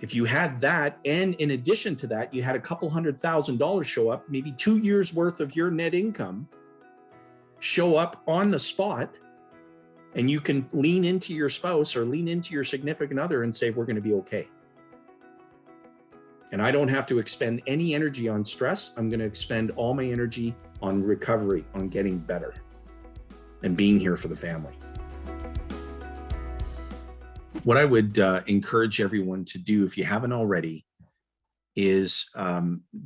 If you had that, and in addition to that, you had a couple $100,000 show up, maybe 2 years worth of your net income show up on the spot, and you can lean into your spouse or lean into your significant other and say, we're going to be okay. And I don't have to expend any energy on stress. I'm going to expend all my energy on recovery, on getting better, and being here for the family. What I would encourage everyone to do, if you haven't already, is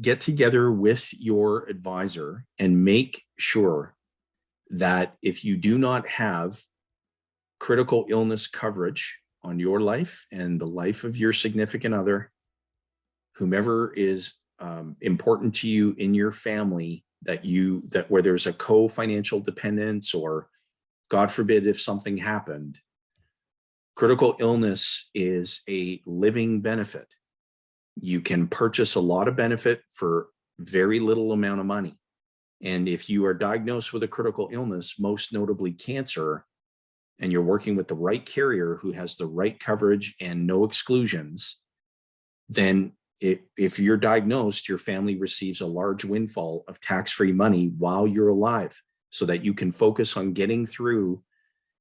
get together with your advisor and make sure that if you do not have critical illness coverage on your life and the life of your significant other, whomever is important to you in your family, that where there's a co-financial dependence, or God forbid if something happened, critical illness is a living benefit. You can purchase a lot of benefit for very little amount of money. And if you are diagnosed with a critical illness, most notably cancer, and you're working with the right carrier who has the right coverage and no exclusions, then if you're diagnosed, your family receives a large windfall of tax-free money while you're alive, so that you can focus on getting through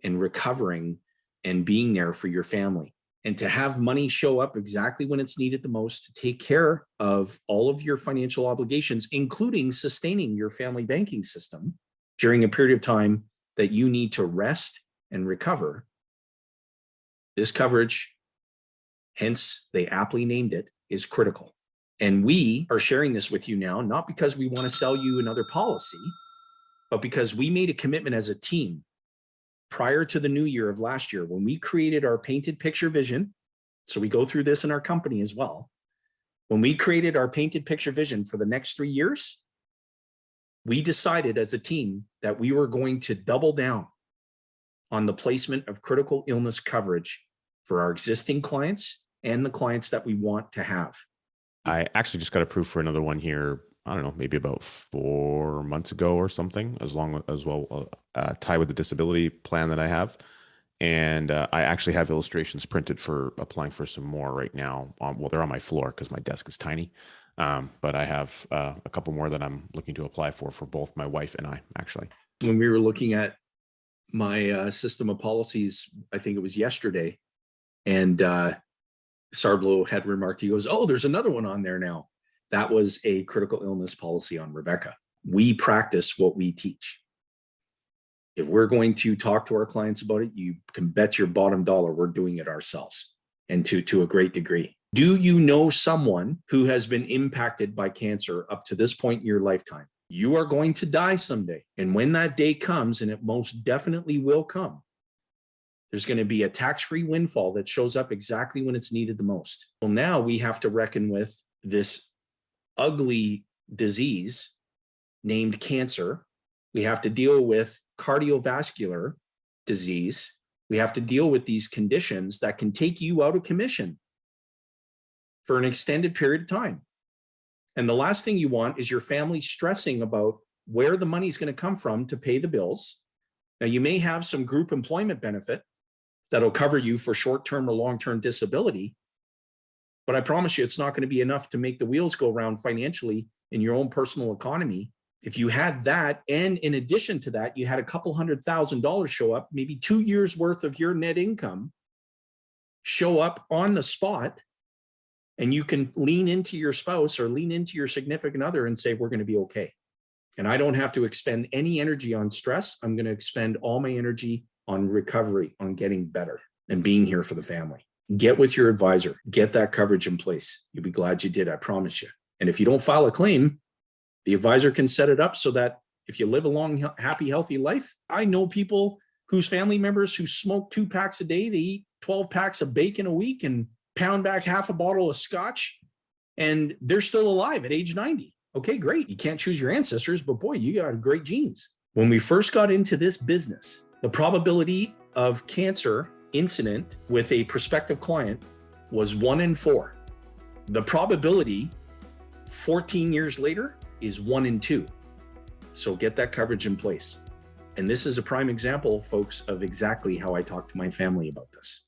and recovering and being there for your family. And to have money show up exactly when it's needed the most to take care of all of your financial obligations, including sustaining your family banking system during a period of time that you need to rest and recover. This coverage, hence they aptly named it, is critical. And we are sharing this with you now, not because we want to sell you another policy, but because we made a commitment as a team prior to the new year of last year, when we created our painted picture vision. So we go through this in our company as well. When we created our painted picture vision for the next 3 years, we decided as a team that we were going to double down on the placement of critical illness coverage for our existing clients and the clients that we want to have. I actually just got approved for another one here, I don't know, maybe about 4 months ago or something, tied with the disability plan that I have. And I actually have illustrations printed for applying for some more right now. Well, they're on my floor because my desk is tiny. But I have a couple more that I'm looking to apply for both my wife and I, actually. When we were looking at my system of policies, I think it was yesterday, and Sarblo had remarked, he goes, oh, there's another one on there now. That was a critical illness policy on Rebecca. We practice what we teach. If we're going to talk to our clients about it, you can bet your bottom dollar we're doing it ourselves, and to a great degree. Do you know someone who has been impacted by cancer up to this point in your lifetime? You are going to die someday. And when that day comes, and it most definitely will come, there's going to be a tax-free windfall that shows up exactly when it's needed the most. Well, now we have to reckon with this ugly disease named cancer. We have to deal with cardiovascular disease. We have to deal with these conditions that can take you out of commission for an extended period of time. And the last thing you want is your family stressing about where the money is going to come from to pay the bills. Now, you may have some group employment benefit that'll cover you for short-term or long-term disability, but I promise you it's not going to be enough to make the wheels go round financially in your own personal economy. If you had that, and in addition to that, you had a couple $100,000 show up, maybe 2 years worth of your net income show up on the spot, and you can lean into your spouse or lean into your significant other and say, we're going to be okay. And I don't have to expend any energy on stress. I'm going to expend all my energy on recovery, on getting better and being here for the family. Get with your advisor, get that coverage in place. You'll be glad you did, I promise you. And if you don't file a claim, the advisor can set it up so that if you live a long, happy, healthy life. I know people whose family members who smoke 2 packs a day, they eat 12 packs of bacon a week and pound back half a bottle of scotch, and they're still alive at age 90. Okay, great. You can't choose your ancestors, but boy, you got great genes. When we first got into this business, the probability of cancer incident with a prospective client was 1 in 4. The probability 14 years later is 1 in 2. So get that coverage in place. And this is a prime example, folks, of exactly how I talk to my family about this.